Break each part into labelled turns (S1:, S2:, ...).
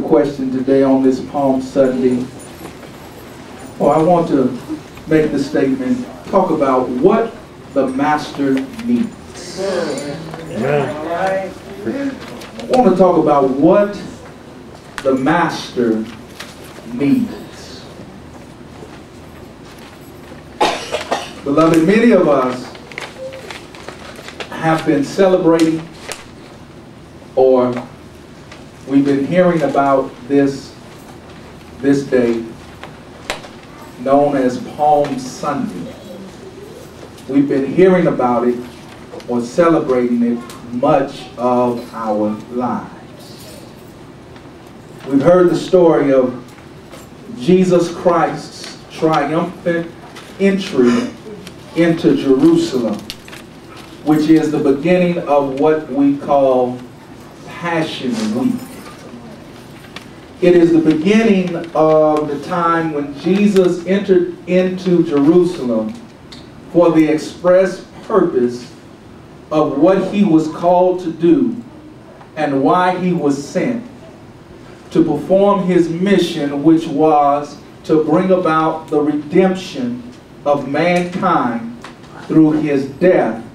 S1: a question today on this Palm Sunday. Or I want to make the statement, talk about what the Master needs. I want to talk about what the Master needs. Beloved, many of us have been celebrating, or we've been hearing about this day known as Palm Sunday. We've been hearing about it or celebrating it much of our lives. We've heard the story of Jesus Christ's triumphant entry into Jerusalem, which is the beginning of what we call Passion Week. It is the beginning of the time when Jesus entered into Jerusalem for the express purpose of what he was called to do and why he was sent, to perform his mission, which was to bring about the redemption of mankind through his death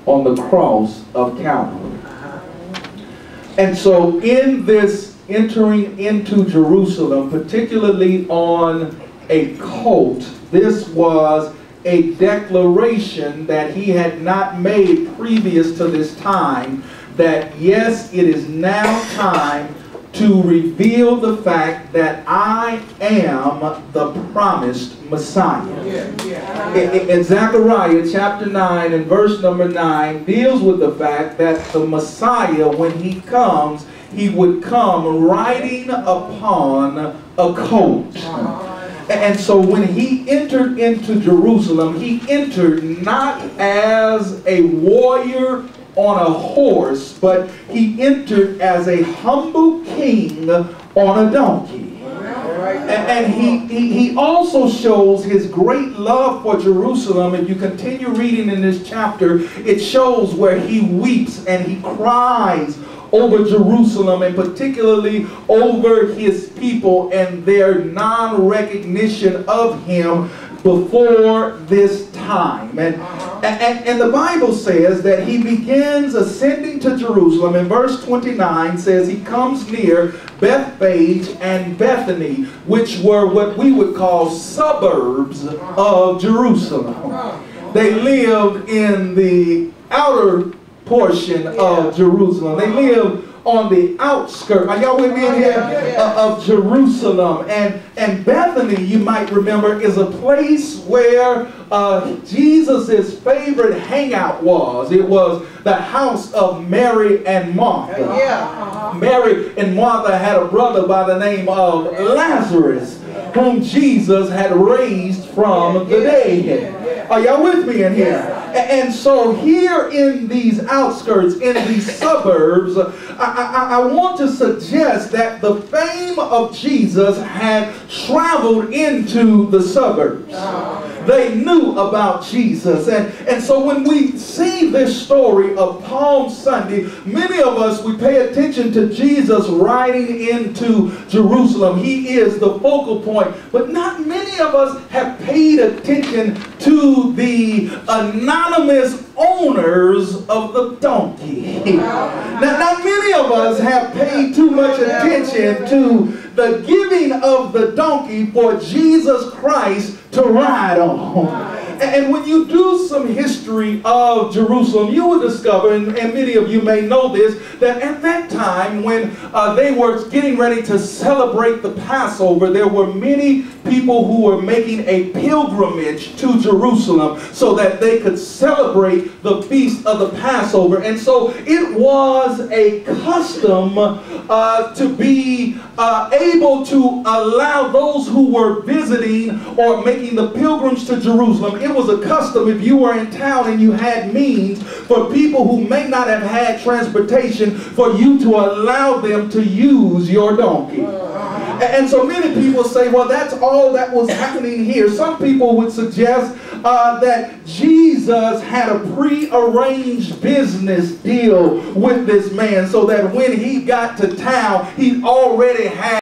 S1: on the cross of Calvary. And so in this entering into Jerusalem, particularly on a colt, this was a declaration that he had not made previous to this time, that yes, it is now time to reveal the fact that I am the promised Messiah. In Zechariah chapter 9 and verse number 9 deals with the fact that the Messiah, when he comes, he would come riding upon a colt. And so when he entered into Jerusalem, he entered not as a warrior on a horse, but he entered as a humble king on a donkey. And he also shows his great love for Jerusalem. If you continue reading in this chapter, it shows where he weeps and he cries over Jerusalem, and particularly over his people and their non-recognition of him before this time. And the Bible says that he begins ascending to Jerusalem. In verse 29 says he comes near Bethphage and Bethany, which were what we would call suburbs of Jerusalem. They lived in the outer portion of Jerusalem. They live on the outskirts. Are y'all with me in here? Of Jerusalem. And Bethany, you might remember, is a place where Jesus' favorite hangout was. It was the house of Mary and Martha. Mary and Martha had a brother by the name of Lazarus, whom Jesus had raised from the dead. Are y'all with me in here? And so here in these outskirts, in these suburbs, I want to suggest that the fame of Jesus had traveled into the suburbs. They knew about Jesus. And so when we see this story of Palm Sunday, many of us, we pay attention to Jesus riding into Jerusalem. He is the focal point. But not many of us have paid attention to the anonymous owners of the donkey. Now, not many of us have paid too much attention to the giving of the donkey for Jesus Christ to ride on. And when you do some history of Jerusalem, you will discover, and many of you may know this, that at that time when they were getting ready to celebrate the Passover, there were many people who were making a pilgrimage to Jerusalem so that they could celebrate the feast of the Passover. And so it was a custom to be able to allow those who were visiting or making the pilgrims to Jerusalem. It was a custom, if you were in town and you had means, for people who may not have had transportation, for you to allow them to use your donkey. And so many people say, well, that's all that was happening here. Some people would suggest that Jesus had a pre-arranged business deal with this man, so that when he got to town, he already had